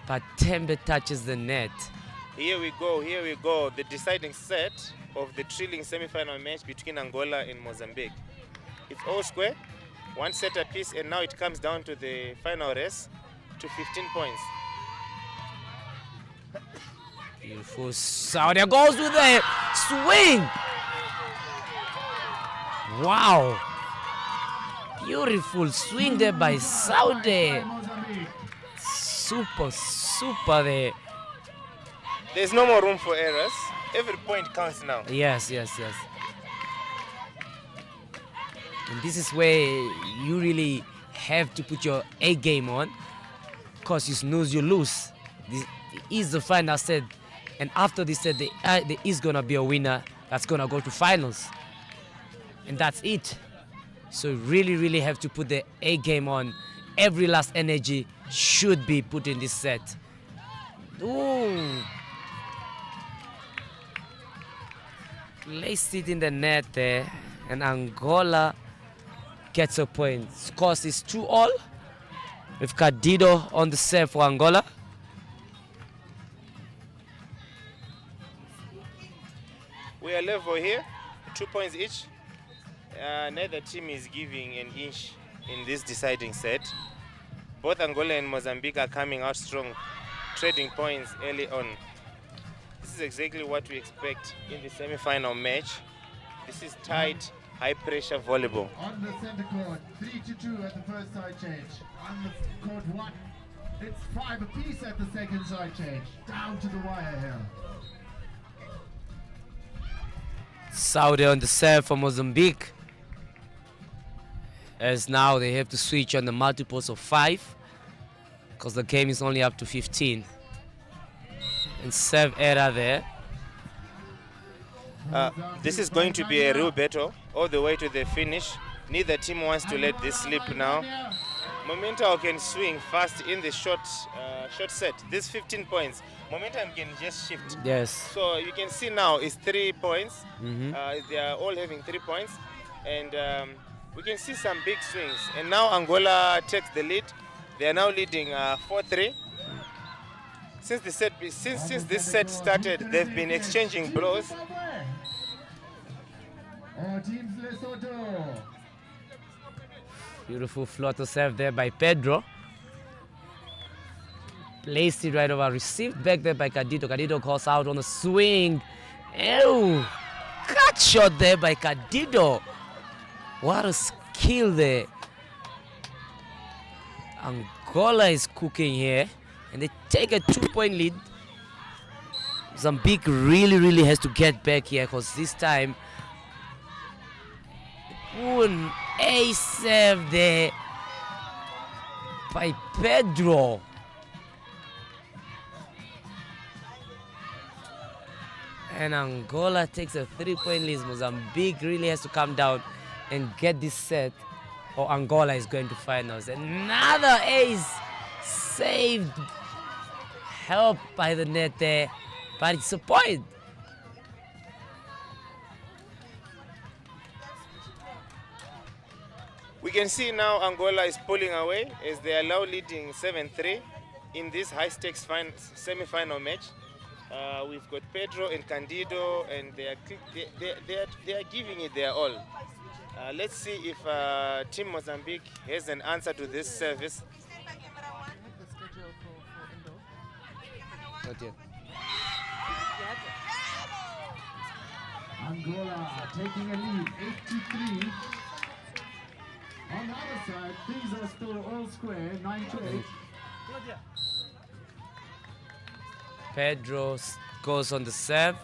[SPEAKER 1] but Tembe touches the net.
[SPEAKER 3] Here we go. The deciding set of the thrilling semi-final match between Angola and Mozambique. It's all square, one set apiece, and now it comes down to the final race to 15 points.
[SPEAKER 1] Beautiful. Saudi goes with a swing. Wow. Beautiful swing there by Saudi. Super there.
[SPEAKER 3] There's no more room for errors. Every point counts now.
[SPEAKER 1] Yes. And this is where you really have to put your A game on, because you snooze, you lose. This is the final set, and after this set, there is gonna be a winner that's gonna go to finals, and that's it. So you really have to put the A game on. Every last energy should be put in this set. Ooh. Placed it in the net there, and Angola gets a point. Scores is 2-all with Cadido on the serve for Angola.
[SPEAKER 3] We are level here, 2 points each. Neither team is giving an inch in this deciding set. Both Angola and Mozambique are coming out strong, trading points early on. This is exactly what we expect in the semi-final match. This is tight, high-pressure volleyball.
[SPEAKER 2] On the center court, 3-2 at the first side change. On the court 1, it's 5 apiece at the second side change. Down to the wire here.
[SPEAKER 1] Saudi on the serve for Mozambique. As now they have to switch on the multiples of 5, because the game is only up to 15. And serve error there.
[SPEAKER 3] This is going to be a real battle all the way to the finish. Neither team wants to let this slip now. Momentum can swing fast in the short set. This 15 points, momentum can just shift.
[SPEAKER 1] Yes.
[SPEAKER 3] So you can see now it's 3 points. They are all having 3 points, and we can see some big swings. And now Angola takes the lead. They are now leading 4-3. Since this set started, they've been exchanging blows.
[SPEAKER 1] Beautiful floater serve there by Pedro. Placed it right over, received back there by Cadido. Cadido calls out on the swing. Ew! Cut shot there by Cadido. What a skill there. Angola is cooking here, and they take a 2-point lead. Mozambique really has to get back here, because this time An ace serve there by Pedro. And Angola takes a 3-point lead. Mozambique really has to come down and get this set, or Angola is going to finals. Another ace saved, helped by the net there, but it's a point.
[SPEAKER 3] We can see now Angola is pulling away as they are now leading 7-3 in this high-stakes semi-final match. We've got Pedro and Candido, and they are giving it their all. Let's see if Team Mozambique has an answer to this service.
[SPEAKER 1] Not yet.
[SPEAKER 2] Angola taking a lead, 8-3. On the other side, things are still all square, 9-8.
[SPEAKER 1] Pedro goes on the serve.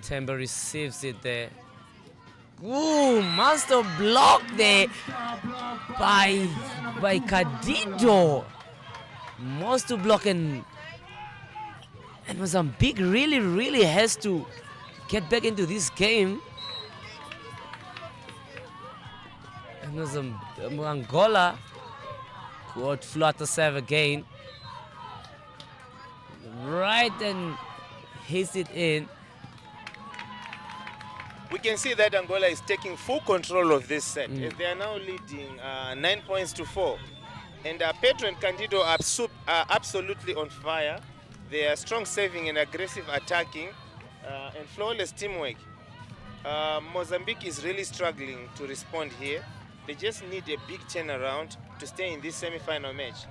[SPEAKER 1] Temba receives it there. Ooh, master block there by Candido. Master block, and Mozambique really has to get back into this game. And Angola could flutter serve again. Right, and hits it in.
[SPEAKER 3] We can see that Angola is taking full control of this set. As they are now leading 9 points to 4. And Pedro and Candido are absolutely on fire. They are strong saving and aggressive attacking and flawless teamwork. Mozambique is really struggling to respond here. They just need a big turnaround to stay in this semi-final match.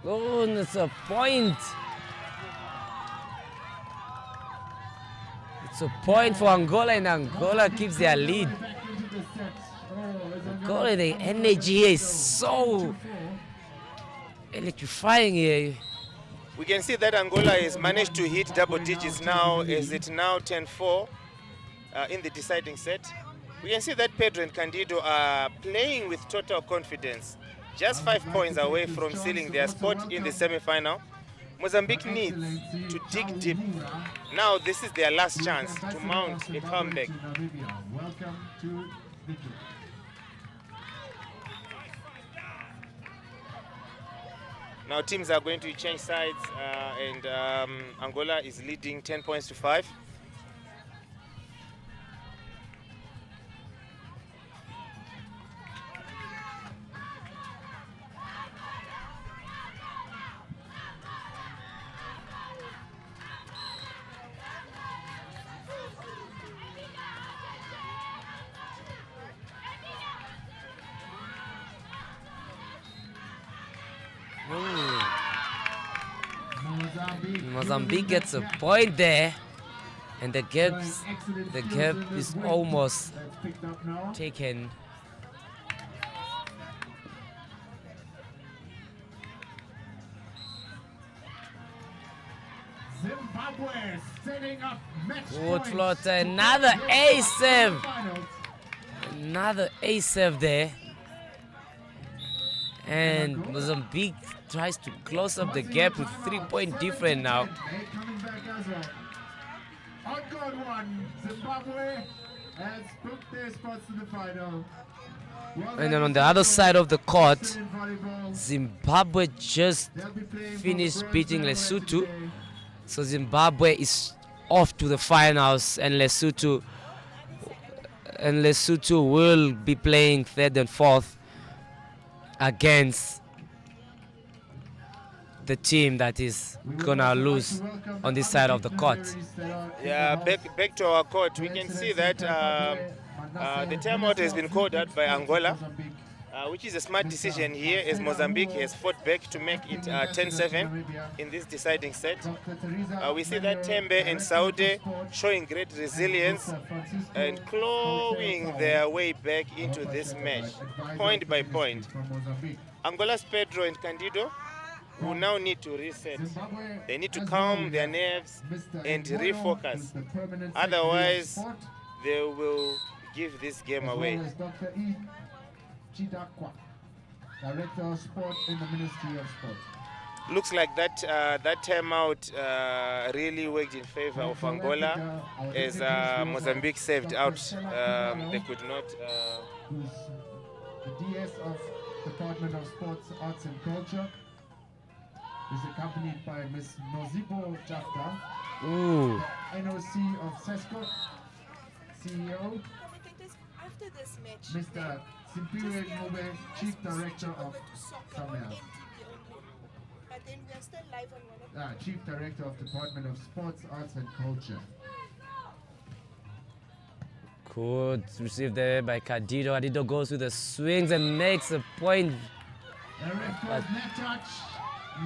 [SPEAKER 1] Oh, and it's a point. It's a point for Angola, and Angola keeps their lead. Angola, the energy here is so electrifying here.
[SPEAKER 3] We can see that Angola has managed to hit double digits now, as it's now 10-4 in the deciding set. We can see that Pedro and Candido are playing with total confidence, just 5 points away from sealing their spot in the semi-final. Mozambique needs to dig deep. Now this is their last chance to mount a comeback.
[SPEAKER 2] Welcome to victory.
[SPEAKER 3] Now teams are going to change sides, and Angola is leading 10 points to 5.
[SPEAKER 1] Mozambique gets a point there, and the gap is almost taken.
[SPEAKER 2] Zimbabwe setting up match
[SPEAKER 1] Good
[SPEAKER 2] point.
[SPEAKER 1] floater, another ace serve. Another ace serve there. And Mozambique tries to close up the gap with 3-point difference now.
[SPEAKER 2] Coming back as well. On good one, Zimbabwe has booked their spots to the final.
[SPEAKER 1] And then on the other side of the court, Zimbabwe just finished beating Lesotho. So Zimbabwe is off to the finals, and Lesotho will be playing third and fourth against the team that is gonna lose on this side of the court.
[SPEAKER 3] Yeah, back to our court, we can see that the timeout has been called out by Angola, which is a smart decision here, as Mozambique has fought back to make it 10-7 in this deciding set. We see that Tembe and Saudi showing great resilience and clawing their way back into this match, point by point. Angola's Pedro and Candido who now need to reset.
[SPEAKER 2] Zimbabwe
[SPEAKER 3] They need to
[SPEAKER 2] as
[SPEAKER 3] calm
[SPEAKER 2] well,
[SPEAKER 3] their nerves
[SPEAKER 2] Mr.
[SPEAKER 3] and
[SPEAKER 2] Angola,
[SPEAKER 3] refocus.
[SPEAKER 2] who's the permanent
[SPEAKER 3] Otherwise,
[SPEAKER 2] Secretary of Sport,
[SPEAKER 3] they will give this game
[SPEAKER 2] as
[SPEAKER 3] away.
[SPEAKER 2] well as Dr. E. Chidakwa, Director of Sport in the Ministry of Sport.
[SPEAKER 3] Looks like that timeout really worked in favor of Angola, as Mozambique saved out. They could not.
[SPEAKER 2] Who's the DS of Department of Sports, Arts and Culture, is accompanied by Ms. Nozibo Jafta,
[SPEAKER 1] Ooh.
[SPEAKER 2] NOC of SESCO, CEO,
[SPEAKER 4] After this match,
[SPEAKER 2] Mr. Simpiwe Ngube, Chief Director of Samia.
[SPEAKER 4] But then we are still live on one of
[SPEAKER 2] Chief Director of Department of Sports, Arts and Culture.
[SPEAKER 1] Good received there by Cadido. Cadido goes with the swings and makes a point.
[SPEAKER 2] The ref calls net touch.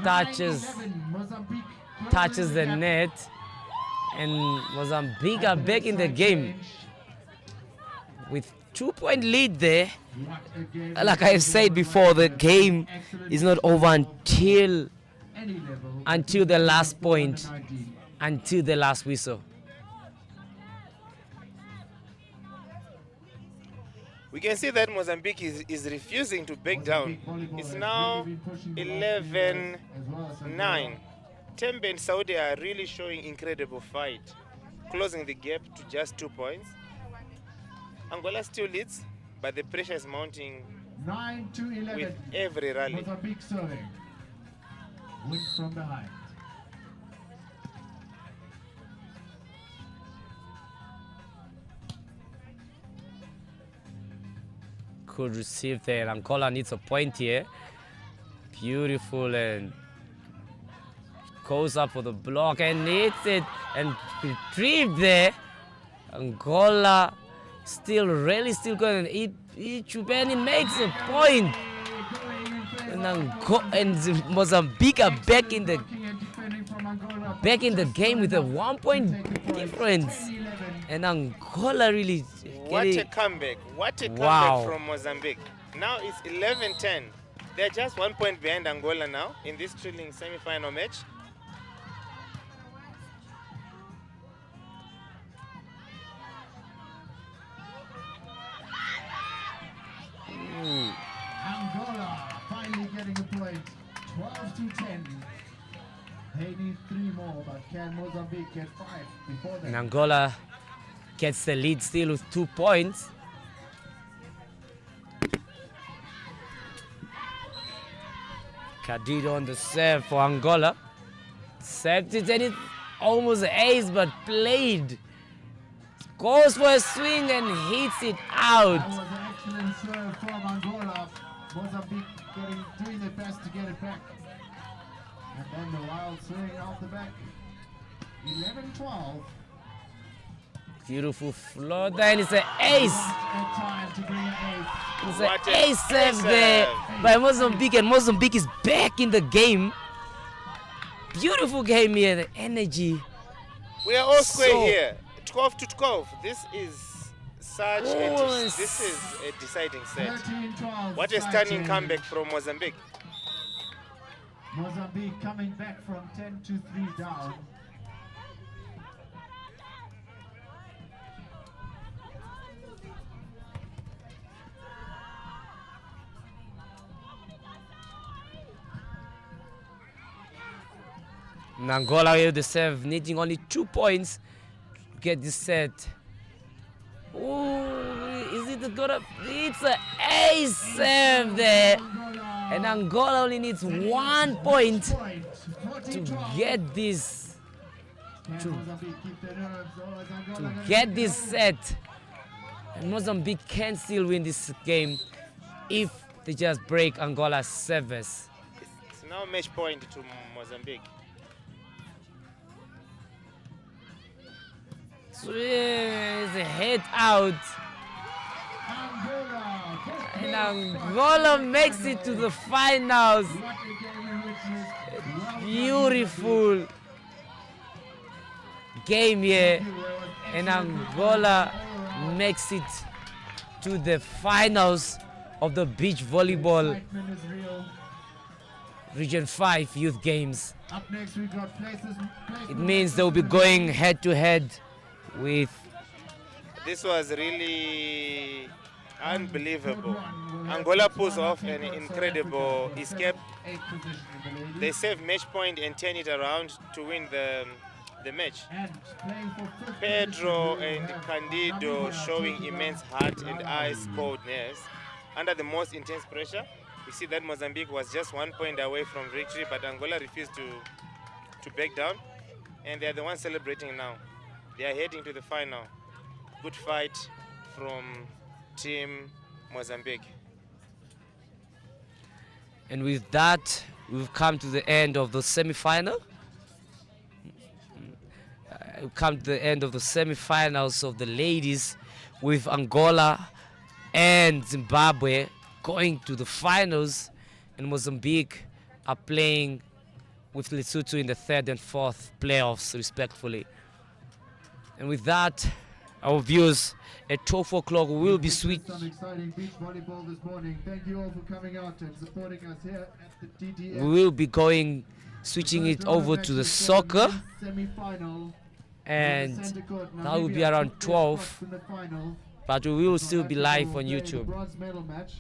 [SPEAKER 1] Touches.
[SPEAKER 2] 9-11, Mozambique
[SPEAKER 1] Touches
[SPEAKER 2] closes
[SPEAKER 1] the
[SPEAKER 2] gap.
[SPEAKER 1] net. And Mozambique are
[SPEAKER 2] After
[SPEAKER 1] back
[SPEAKER 2] the
[SPEAKER 1] in the
[SPEAKER 2] side
[SPEAKER 1] game
[SPEAKER 2] change,
[SPEAKER 1] with 2-point lead there.
[SPEAKER 2] what a game
[SPEAKER 1] Like
[SPEAKER 2] it
[SPEAKER 1] I
[SPEAKER 2] was
[SPEAKER 1] said
[SPEAKER 2] over
[SPEAKER 1] before, the
[SPEAKER 2] by
[SPEAKER 1] game
[SPEAKER 2] excellent
[SPEAKER 1] is not over until
[SPEAKER 2] any level.
[SPEAKER 1] the last
[SPEAKER 2] Before
[SPEAKER 1] point,
[SPEAKER 2] the 19.
[SPEAKER 1] until the last whistle.
[SPEAKER 3] We can see that Mozambique is refusing to back down.
[SPEAKER 2] Mozambique volleyball
[SPEAKER 3] It's
[SPEAKER 2] has
[SPEAKER 3] now
[SPEAKER 2] really been pushing the last few years, as well as
[SPEAKER 3] 11-9. Tembe and Saudi are really showing incredible fight, closing the gap to just 2 points. Angola still leads, but the pressure is mounting
[SPEAKER 2] 9-11.
[SPEAKER 3] with every rally.
[SPEAKER 2] Mozambique serving. Win from behind.
[SPEAKER 1] Could receive there. Angola needs a point here. Beautiful, and goes up for the block and hits it and retrieved there. Angola still really still going. Chubeni makes a point. And Mozambique are back in the game with a 1 point difference. And Angola really
[SPEAKER 3] What a
[SPEAKER 1] getting,
[SPEAKER 3] comeback. What a comeback
[SPEAKER 1] Wow.
[SPEAKER 3] from Mozambique. Now it's 11-10. They're just 1 point behind Angola now in this thrilling semi-final match.
[SPEAKER 2] Angola finally getting a point. 12-10. They need 3 more, but can Mozambique get 5 before
[SPEAKER 1] and
[SPEAKER 2] that?
[SPEAKER 1] Angola gets the lead still with 2 points. Cadido on the serve for Angola. Served it and it almost ace, but played. Goes for a swing and hits it
[SPEAKER 2] That
[SPEAKER 1] out.
[SPEAKER 2] was an excellent serve from Angola. Mozambique doing their best to get it back. And then the wild swing off the back. 11-12.
[SPEAKER 1] Beautiful float there, and it's an ace.
[SPEAKER 2] What a time to bring an ace.
[SPEAKER 1] It's
[SPEAKER 3] What
[SPEAKER 1] an
[SPEAKER 3] an
[SPEAKER 1] ace serve
[SPEAKER 3] ace
[SPEAKER 1] there
[SPEAKER 3] serve.
[SPEAKER 1] by Mozambique, and Mozambique is back in the game. Beautiful game here, the energy.
[SPEAKER 3] We are all square
[SPEAKER 1] So-
[SPEAKER 3] here. 12-12. This is such
[SPEAKER 1] Oh,
[SPEAKER 3] this is a deciding set.
[SPEAKER 2] 13-12.
[SPEAKER 3] What a
[SPEAKER 2] side
[SPEAKER 3] stunning
[SPEAKER 2] change.
[SPEAKER 3] comeback from Mozambique.
[SPEAKER 2] Mozambique coming back from 10-3 down.
[SPEAKER 1] And Angola with the serve, needing only 2 points to get this set. Oh, is it gonna? It's an ace serve there, and Angola only needs 1 point to
[SPEAKER 2] 14-12.
[SPEAKER 1] get this
[SPEAKER 2] Can Mozambique keep their nerves, or is Angola gonna
[SPEAKER 1] get
[SPEAKER 2] keep
[SPEAKER 1] this
[SPEAKER 2] going?
[SPEAKER 1] set. And Mozambique can still win this game if they just break Angola's service.
[SPEAKER 3] It's now match point to Mozambique.
[SPEAKER 1] Swings the head out,
[SPEAKER 2] Angola gets
[SPEAKER 1] and
[SPEAKER 2] the
[SPEAKER 1] Angola makes it to the finals.
[SPEAKER 2] What a game we witnessed. Well done,
[SPEAKER 1] Beautiful game here,
[SPEAKER 2] Mozambique. It was
[SPEAKER 1] and
[SPEAKER 2] excellent
[SPEAKER 1] Angola
[SPEAKER 2] football overall.
[SPEAKER 1] makes it to the finals of the beach volleyball.
[SPEAKER 2] Excitement is real.
[SPEAKER 1] Region 5 Youth Games.
[SPEAKER 2] Up next, we got places.
[SPEAKER 1] It means they'll be going head to head with.
[SPEAKER 3] This was really unbelievable. Angola pulls off an incredible escape. They save match point and turn it around to win the match. Pedro and Candido showing immense heart and ice coldness under the most intense pressure. We see that Mozambique was just 1 point away from victory, but Angola refused to back down, and they are the ones celebrating now. They are heading to the final. Good fight from Team Mozambique.
[SPEAKER 1] And with that, we've come to the end of the semi-final. We've come to the end of the semi-finals of the ladies, with Angola and Zimbabwe going to the finals, and Mozambique are playing with Lesotho in the third and fourth playoffs, respectfully. And with that, our viewers, at 12 o'clock we will be
[SPEAKER 2] Some exciting beach volleyball this morning. Thank you all for coming out and supporting us here at the TTF.
[SPEAKER 1] We will be switching it over to the soccer,
[SPEAKER 2] semi-final,
[SPEAKER 1] and that will be around 12. But we will still be live on YouTube.
[SPEAKER 2] Bronze medal match.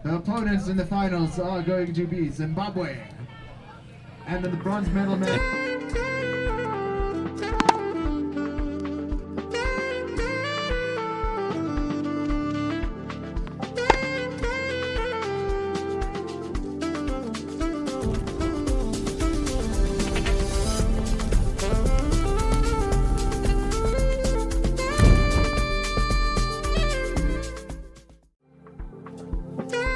[SPEAKER 2] The opponents in the finals are going to be Zimbabwe. And in the bronze medal match.